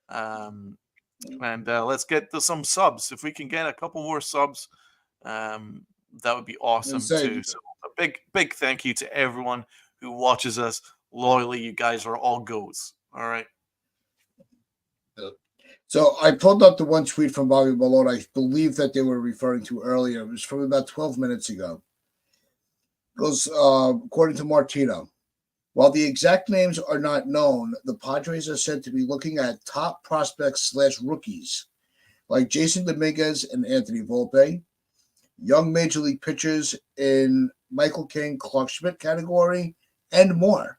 And let's get some subs. If we can get a couple more subs, that would be awesome too. So a big thank you to everyone who watches us loyally. You guys are all goats. All right. So I pulled up the one tweet from Bobby Malone. I believe that they were referring to earlier. It was from about 12 minutes ago. It goes according to Martino. While the exact names are not known, the Padres are said to be looking at top prospects / rookies like Jason Dominguez and Anthony Volpe, young major league pitchers in Michael King, Clark Schmidt category, and more.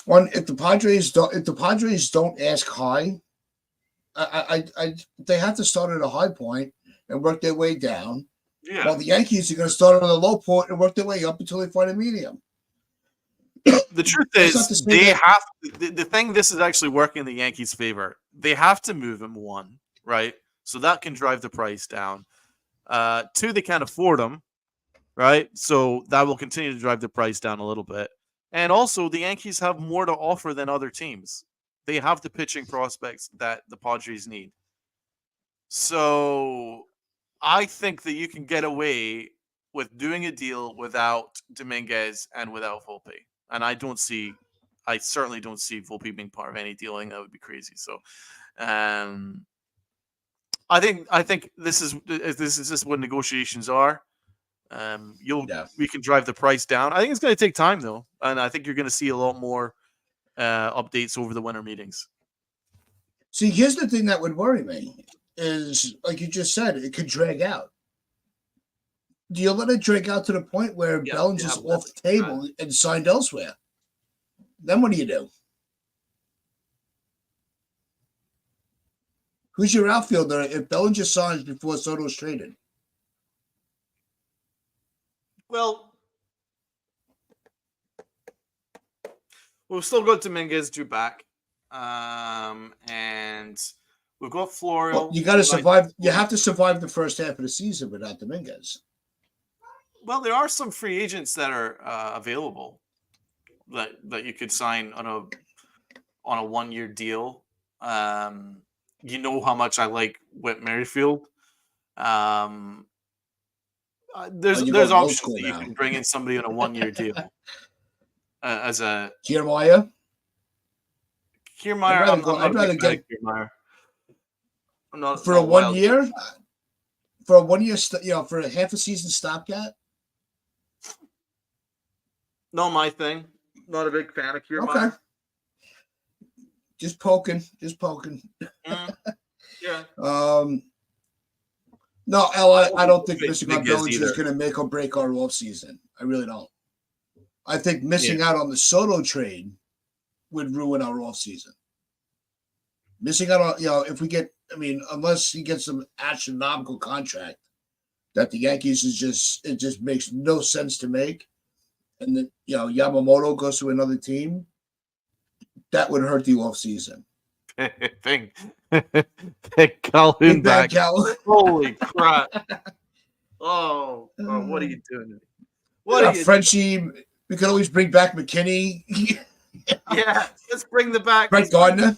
If the Padres don't ask high, they have to start at a high point and work their way down. Yeah. While the Yankees are going to start on a low point and work their way up until they find a medium. The truth That's not is, to say they that- have the thing. This is actually working in the Yankees' favor. They have to move him, one, right? So that can drive the price down. Two, they can't afford him, right? So that will continue to drive the price down a little bit. And also, the Yankees have more to offer than other teams. They have the pitching prospects that the Padres need. So I think that you can get away with doing a deal without Dominguez and without Volpe. And I certainly don't see Volpe being part of any dealing. That would be crazy. So, I think this is just what negotiations are. We can drive the price down. I think it's going to take time though, and I think you're going to see a lot more updates over the winter meetings. See, here's the thing that would worry me is, like you just said, it could drag out. Do you let it drag out to the point where Bellinger's off the table and signed elsewhere? Then what do you do? Who's your outfielder if Bellinger signs before Soto's traded? Well, we've still got Dominguez due back, and we've got Florial. Well, you got to survive. You have to survive the first half of the season without Dominguez. Well, there are some free agents that are available that you could sign on a 1-year deal. You know how much I like Whit Merrifield. There's options that you can bring in somebody on a 1-year deal as a Kiermaier. Kiermaier. I'd rather get Kiermaier. I'm not for a 1 year. For a 1 year, for a half a season stopgap. Not my thing. Not a big fan of Kiermaier. Okay. Just poking. Yeah. No, Ella, I don't think missing on Bellinger is going to make or break our off season. I really don't. I think missing out on the Soto trade would ruin our off season. Missing out on, if we get, unless he gets some astronomical contract that the Yankees it just makes no sense to make. And then, Yamamoto goes to another team, that would hurt the off season. Pick Calhoun back. Holy crap. Oh, what are you doing? What are you Frenchie, we could always bring back McKinney. Yeah, let's bring the back. Brett Gardner.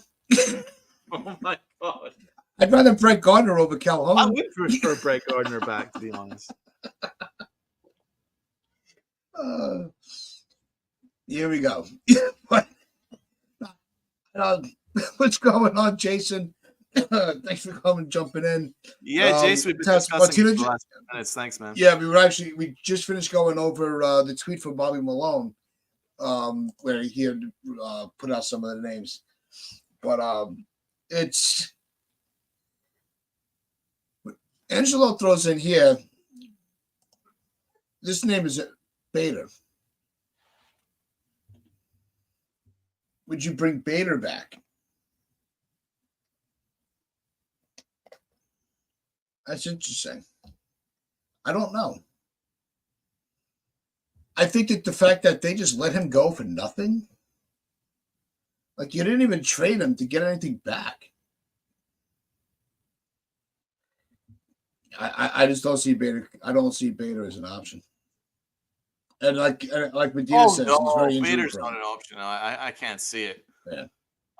Oh my God. I'd rather Brett Gardner over Calhoun. I would prefer Brett Gardner back, to be honest. Here we go. What's going on, Jason? Thanks for jumping in. Yeah, Jason, we've been discussing for the last 10 minutes. Thanks, man. Yeah, we just finished going over the tweet from Bobby Malone, where he had put out some of the names. But it's Angelo throws in here. This name is Bader. Would you bring Bader back? That's interesting. I don't know. I think that the fact that they just let him go for nothing, like you didn't even trade him to get anything back. I just don't see Bader. I don't see Bader as an option. And like Medina says, he's very injury Bader's prone. not an option. I can't see it. Yeah.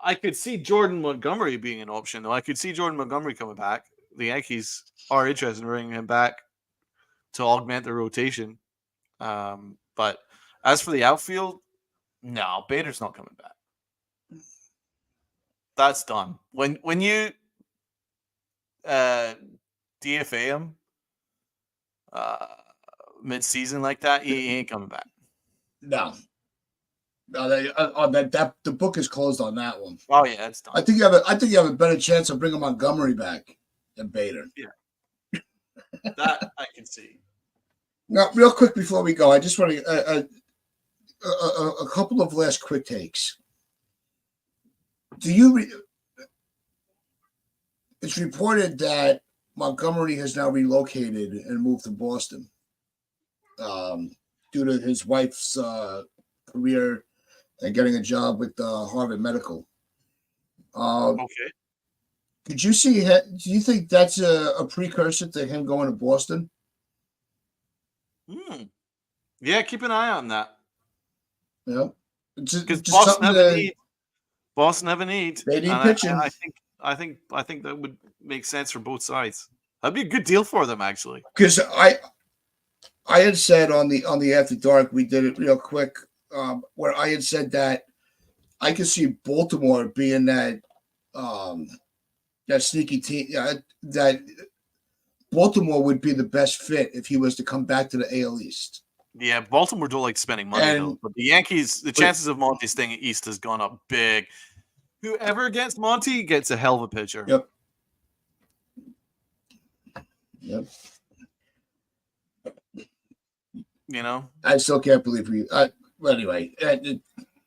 I could see Jordan Montgomery being an option, though. I could see Jordan Montgomery coming back. The Yankees are interested in bringing him back to augment the rotation. But as for the outfield, no, Bader's not coming back. That's done. When you DFA him, mid-season like that, he ain't coming back. No. No, the book is closed on that one. Oh yeah, it's done. I think you have a better chance of bringing Montgomery back than Bader. Yeah, that I can see. Now, real quick before we go, I just want to a couple of last quick takes. It's reported that Montgomery has now relocated and moved to Boston due to his wife's career and getting a job with Harvard Medical. Okay. Could you see? Do you think that's a precursor to him going to Boston? Yeah, keep an eye on that. Yeah, because Boston have a need. They need pitching. I think that would make sense for both sides. That'd be a good deal for them, actually. Because I had said on the After Dark, we did it real quick, where I had said that I could see Baltimore being that sneaky team. That Baltimore would be the best fit if he was to come back to the AL East. Yeah, Baltimore don't like spending money, though. But the Yankees, the chances of Monty staying East has gone up big. Whoever gets Monty gets a hell of a pitcher. Yep. You know? I still can't believe we. Anyway,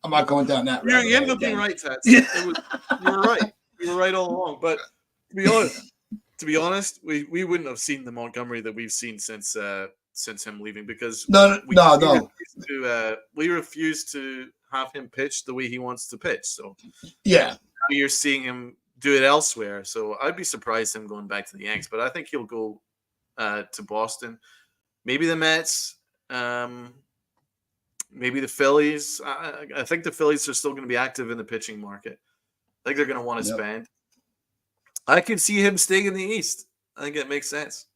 I'm not going down that road. You ended up being right, Tats. You were right. You were right all along. But to be honest, we wouldn't have seen the Montgomery that we've seen since him leaving, because we refuse to have him pitch the way he wants to pitch. So yeah, now you're seeing him do it elsewhere. So I'd be surprised him going back to the Yanks, but I think he'll go to Boston, maybe the Mets, maybe the Phillies. I think the Phillies are still going to be active in the pitching market. I think they're going to want to spend. I can see him staying in the East. I think it makes sense.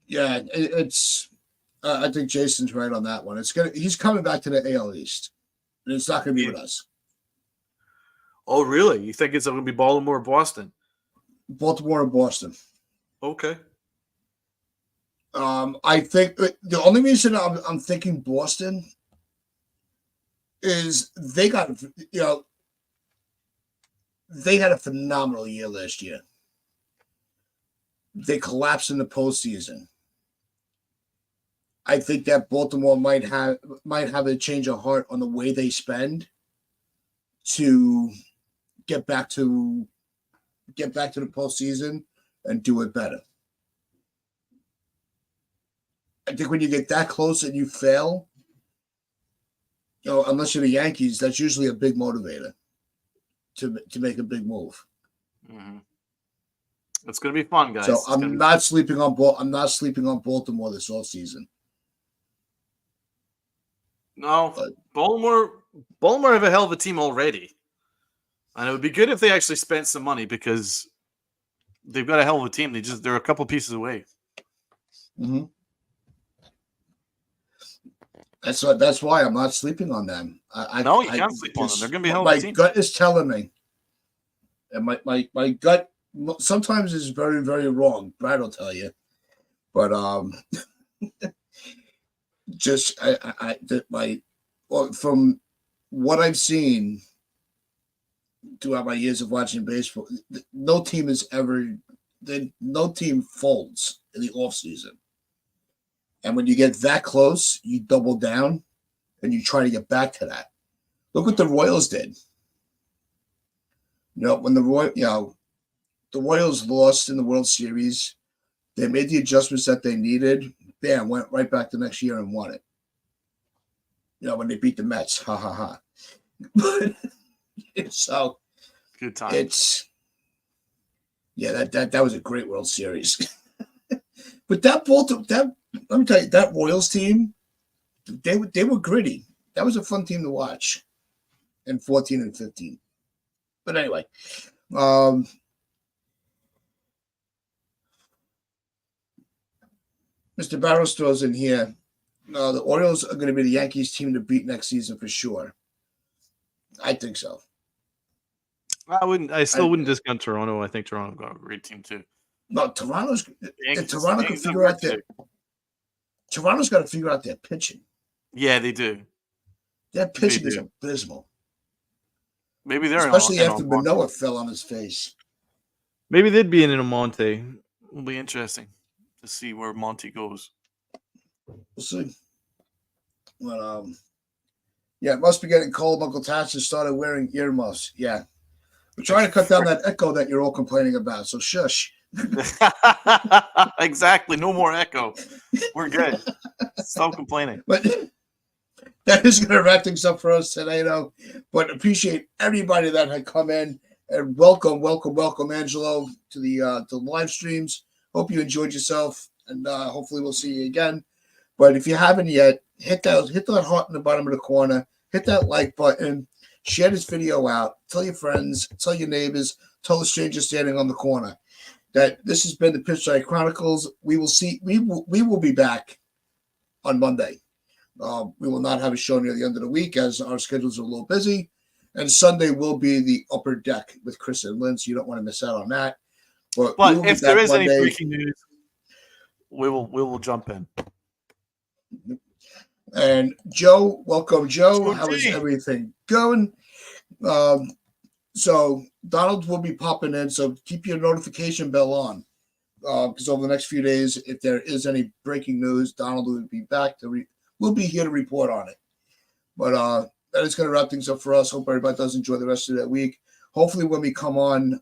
Yeah, it's. I think Jason's right on that one. He's coming back to the AL East, and it's not going to be with us. Oh, really? You think it's going to be Baltimore or Boston? Baltimore or Boston. Okay. I think the only reason I'm thinking Boston is they got, they had a phenomenal year last year. They collapsed in the postseason. I think that Baltimore might have a change of heart on the way they spend to get back to the postseason and do it better. I think when you get that close and you fail, unless you're the Yankees, that's usually a big motivator to make a big move. Mm-hmm. It's going to be fun, guys. So I'm not sleeping on Baltimore this offseason. No, but Baltimore have a hell of a team already, and it would be good if they actually spent some money, because they've got a hell of a team. They're a couple pieces away. Mm-hmm. That's why I'm not sleeping on them. You can't sleep on them. They're going to be a hell of a team. My gut is telling me, and my gut sometimes is very, very wrong. Brad will tell you, but just from what I've seen throughout my years of watching baseball, no team folds in the offseason. And when you get that close, you double down and you try to get back to that. Look what the Royals did. When the Royals lost in the World Series, they made the adjustments that they needed. Bam, went right back the next year and won it. When they beat the Mets, ha ha ha. So good time. That was a great World Series. But let me tell you, that Royals team, they were gritty. That was a fun team to watch in 14 and 15. But anyway, Mr. Barrows throws in here. The Orioles are going to be the Yankees team to beat next season for sure. I think so. I still wouldn't discount Toronto. I think Toronto got a great team too. No, Toronto can figure out Toronto's got to figure out their pitching. Yeah, they do. Their pitching is do. abysmal, Maybe they're especially in after Almonte. Manoah fell on his face. Maybe they'd be in Almonte. It'll be interesting to see where Monty goes. We'll see. But yeah, it must be getting cold. Uncle Tatch has started wearing earmuffs. Yeah, we're trying to cut down that echo that you're all complaining about. So shush. Exactly. No more echo. We're good. Stop complaining. But that is going to wrap things up for us today, though. But appreciate everybody that had come in, and welcome, Angelo, to the live streams. Hope you enjoyed yourself, and hopefully we'll see you again. But if you haven't yet, hit that heart in the bottom of the corner, hit that like button, share this video out, tell your friends, tell your neighbors, tell the stranger standing on the corner that this has been the Pitch Chronicles. We will be back on Monday. We will not have a show near the end of the week as our schedules are a little busy. And Sunday will be the upper deck with Chris and Lynn, so you don't want to miss out on that. But if there is any breaking news, we will jump in. And Joe, welcome, Joe. How is everything going? So Donald will be popping in, so keep your notification bell on. Because over the next few days, if there is any breaking news, Donald will be back we'll be here to report on it. But that is going to wrap things up for us. Hope everybody does enjoy the rest of that week. Hopefully when we come on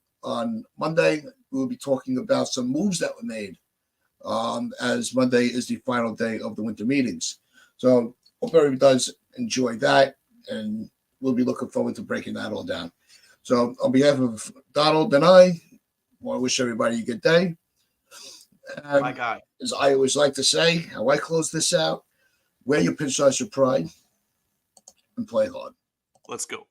Monday, we'll be talking about some moves that were made, as Monday is the final day of the winter meetings. So hope everybody does enjoy that, and we'll be looking forward to breaking that all down. So on behalf of Donald and I want to wish everybody a good day. My guy. As I always like to say, how I close this out, wear your pinch size your pride and play hard. Let's go.